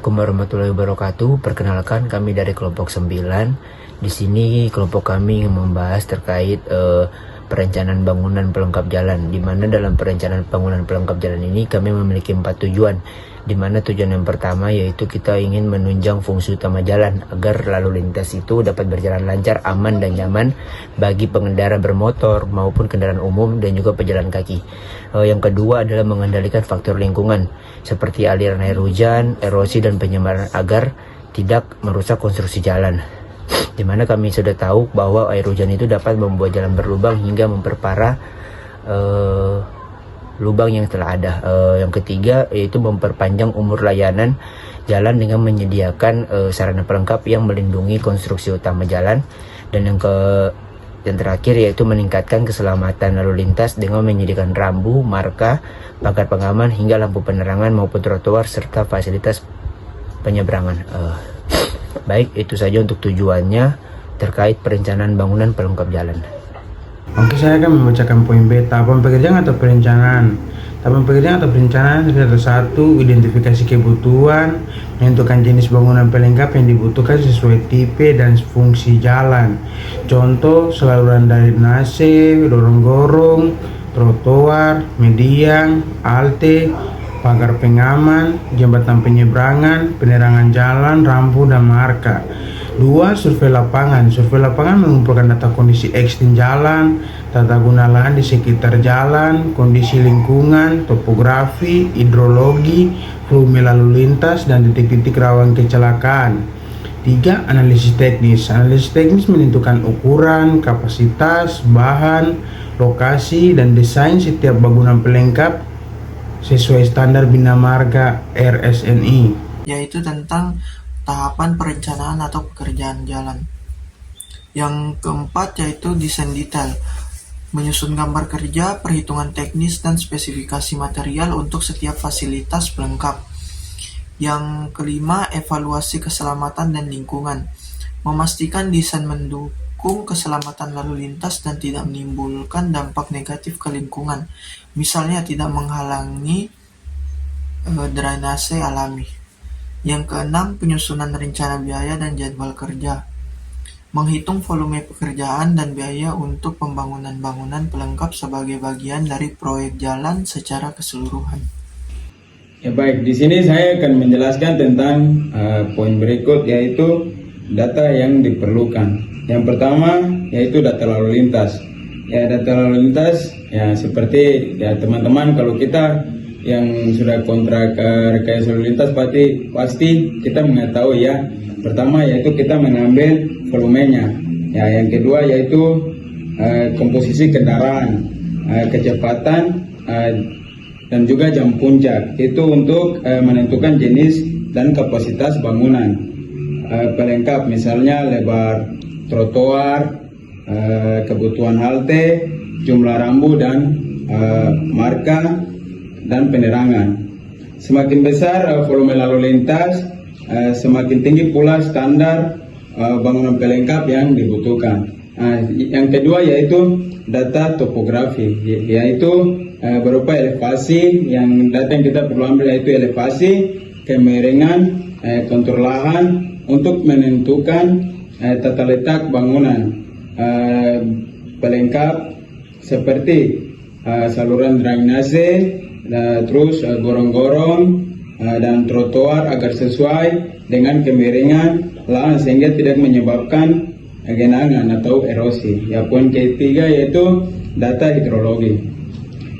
Assalamualaikum warahmatullahi wabarakatuh. Perkenalkan, kami dari kelompok 9. Di sini kelompok kami membahas terkait perencanaan bangunan pelengkap jalan, di mana dalam perencanaan bangunan pelengkap jalan ini kami memiliki 4 tujuan, di mana tujuan yang pertama yaitu kita ingin menunjang fungsi utama jalan agar lalu lintas itu dapat berjalan lancar, aman dan nyaman bagi pengendara bermotor maupun kendaraan umum dan juga pejalan kaki. Yang kedua adalah mengendalikan faktor lingkungan seperti aliran air hujan, erosi dan penyemaran agar tidak merusak konstruksi jalan. Di mana kami sudah tahu bahwa air hujan itu dapat membuat jalan berlubang hingga memperparah lubang yang telah ada. Yang ketiga yaitu memperpanjang umur layanan jalan dengan menyediakan sarana pelengkap yang melindungi konstruksi utama jalan. Dan yang terakhir yaitu meningkatkan keselamatan lalu lintas dengan menyediakan rambu, marka, pagar pengaman hingga lampu penerangan maupun trotoar serta fasilitas penyeberangan. Baik, itu saja untuk tujuannya terkait perencanaan bangunan pelengkap jalan. Oke, saya akan membacakan poin B, tahapan pekerjaan atau perencanaan. Tahapan pekerjaan atau perencanaan ada 1. Identifikasi kebutuhan, menentukan jenis bangunan pelengkap yang dibutuhkan sesuai tipe dan fungsi jalan. Contoh, saluran drainase, gorong-gorong, trotoar, median, halte, pagar pengaman, jembatan penyeberangan, penerangan jalan, rambu, dan marka. 2. Survei lapangan. Survei lapangan mengumpulkan data kondisi ekstrim jalan, tata guna lahan di sekitar jalan, kondisi lingkungan, topografi, hidrologi, volume lalu lintas, dan titik-titik rawan kecelakaan. 3. Analisis teknis. Analisis teknis menentukan ukuran, kapasitas, bahan, lokasi, dan desain setiap bangunan pelengkap sesuai standar Bina Marga RSNI, yaitu tentang tahapan perencanaan atau pekerjaan jalan. Yang keempat yaitu desain detail, menyusun gambar kerja, perhitungan teknis, dan spesifikasi material untuk setiap fasilitas pelengkap. Yang kelima, evaluasi keselamatan dan lingkungan, memastikan desain mendukung keselamatan lalu lintas dan tidak menimbulkan dampak negatif ke lingkungan, misalnya tidak menghalangi drainase alami. Yang keenam, penyusunan rencana biaya dan jadwal kerja, menghitung volume pekerjaan dan biaya untuk pembangunan bangunan pelengkap sebagai bagian dari proyek jalan secara keseluruhan. Ya baik, di sini saya akan menjelaskan tentang poin berikut, yaitu data yang diperlukan. Yang pertama yaitu data lalu lintas. Ya, data lalu lintas ya seperti ya teman-teman, kalau kita yang sudah kontrak rekayasa lalu lintas pasti kita mengetahui ya. Pertama yaitu kita mengambil volumenya. Ya, yang kedua yaitu komposisi kendaraan, kecepatan dan juga jam puncak. Itu untuk menentukan jenis dan kapasitas bangunan pelengkap, misalnya lebar trotoar, kebutuhan halte, jumlah rambu dan marka dan penerangan. Semakin besar volume lalu lintas, semakin tinggi pula standar bangunan pelengkap yang dibutuhkan. Yang kedua yaitu data topografi, yaitu berupa elevasi. Yang data yang kita perlu ambil yaitu elevasi, kemiringan, kontur lahan untuk menentukan tata letak bangunan pelengkap seperti saluran drainase, terus gorong-gorong dan trotoar agar sesuai dengan kemiringan lahan sehingga tidak menyebabkan genangan atau erosi. Ya, poin ketiga yaitu data hidrologi.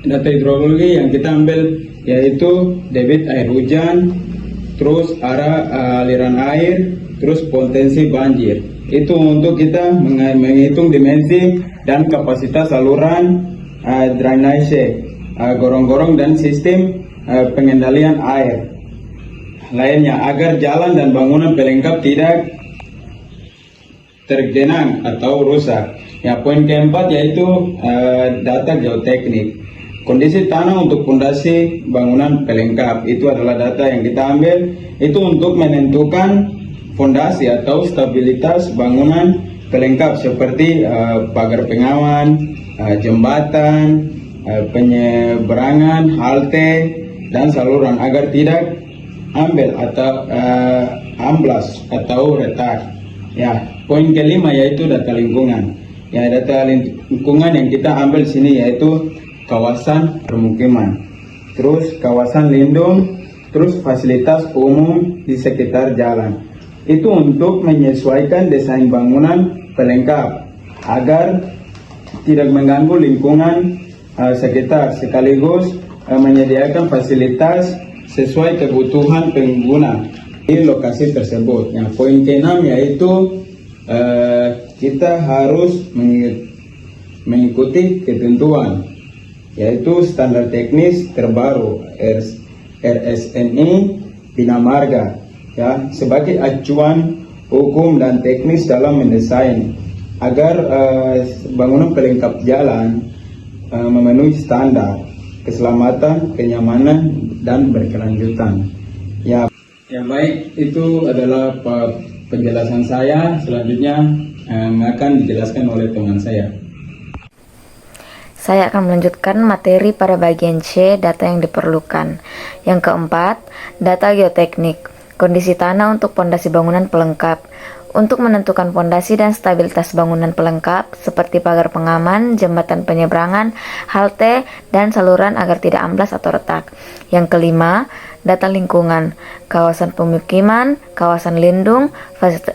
Data hidrologi yang kita ambil yaitu debit air hujan, terus arah aliran air, terus potensi banjir. Itu untuk kita menghitung dimensi dan kapasitas saluran drainase, gorong-gorong dan sistem pengendalian air lainnya agar jalan dan bangunan pelengkap tidak tergenang atau rusak. Ya, poin keempat yaitu data geoteknik. Kondisi tanah untuk fondasi bangunan pelengkap itu adalah data yang kita ambil itu untuk menentukan fondasi atau stabilitas bangunan pelengkap seperti pagar pengaman, jembatan, penyeberangan, halte, dan saluran agar tidak ambil atau amblas atau retak. Ya, poin kelima yaitu data lingkungan. Ya, data lingkungan yang kita ambil sini yaitu kawasan permukiman, terus kawasan lindung, terus fasilitas umum di sekitar jalan. Itu untuk menyesuaikan desain bangunan pelengkap agar tidak mengganggu lingkungan sekitar, sekaligus menyediakan fasilitas sesuai kebutuhan pengguna di lokasi tersebut. Nah, poin ke-6 yaitu kita harus mengikuti ketentuan, yaitu standar teknis terbaru RSNI Bina Marga, ya, sebagai acuan hukum dan teknis dalam mendesain agar bangunan pelengkap jalan memenuhi standar keselamatan, kenyamanan, dan berkelanjutan. Ya baik, itu adalah penjelasan saya. Selanjutnya akan dijelaskan oleh teman saya. Saya akan melanjutkan materi pada bagian C, data yang diperlukan. Yang keempat, data geoteknik, kondisi tanah untuk pondasi bangunan pelengkap. Untuk menentukan pondasi dan stabilitas bangunan pelengkap seperti pagar pengaman, jembatan penyeberangan, halte, dan saluran agar tidak amblas atau retak. Yang kelima, data lingkungan, kawasan pemukiman, kawasan lindung,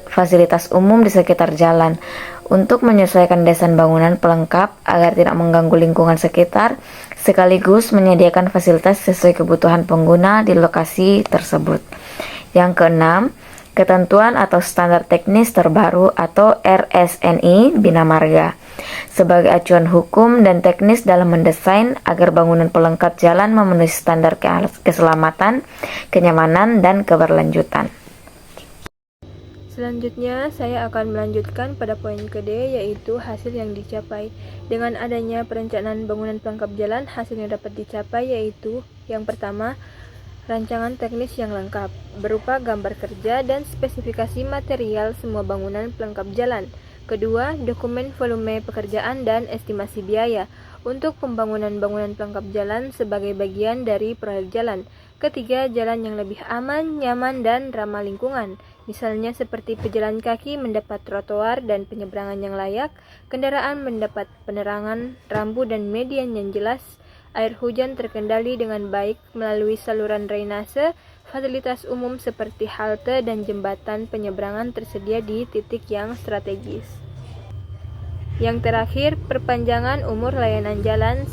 fasilitas umum di sekitar jalan. Untuk menyesuaikan desain bangunan pelengkap agar tidak mengganggu lingkungan sekitar, sekaligus menyediakan fasilitas sesuai kebutuhan pengguna di lokasi tersebut. Yang keenam, ketentuan atau standar teknis terbaru atau RSNI Bina Marga sebagai acuan hukum dan teknis dalam mendesain agar bangunan pelengkap jalan memenuhi standar keselamatan, kenyamanan, dan keberlanjutan. Selanjutnya, saya akan melanjutkan pada poin ke-D, yaitu hasil yang dicapai. Dengan adanya perencanaan bangunan pelengkap jalan, hasil yang dapat dicapai yaitu yang pertama, rancangan teknis yang lengkap, berupa gambar kerja dan spesifikasi material semua bangunan pelengkap jalan. Kedua, dokumen volume pekerjaan dan estimasi biaya untuk pembangunan bangunan pelengkap jalan sebagai bagian dari proyek jalan. Ketiga, jalan yang lebih aman, nyaman, dan ramah lingkungan. Misalnya seperti pejalan kaki mendapat trotoar dan penyeberangan yang layak, kendaraan mendapat penerangan, rambu dan median yang jelas, air hujan terkendali dengan baik melalui saluran drainase, fasilitas umum seperti halte dan jembatan penyeberangan tersedia di titik yang strategis. Yang terakhir, perpanjangan umur layanan jalan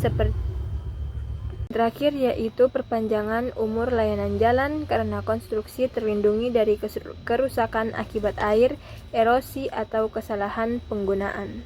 yaitu perpanjangan umur layanan jalan karena konstruksi terlindungi dari kerusakan akibat air, erosi, atau kesalahan penggunaan.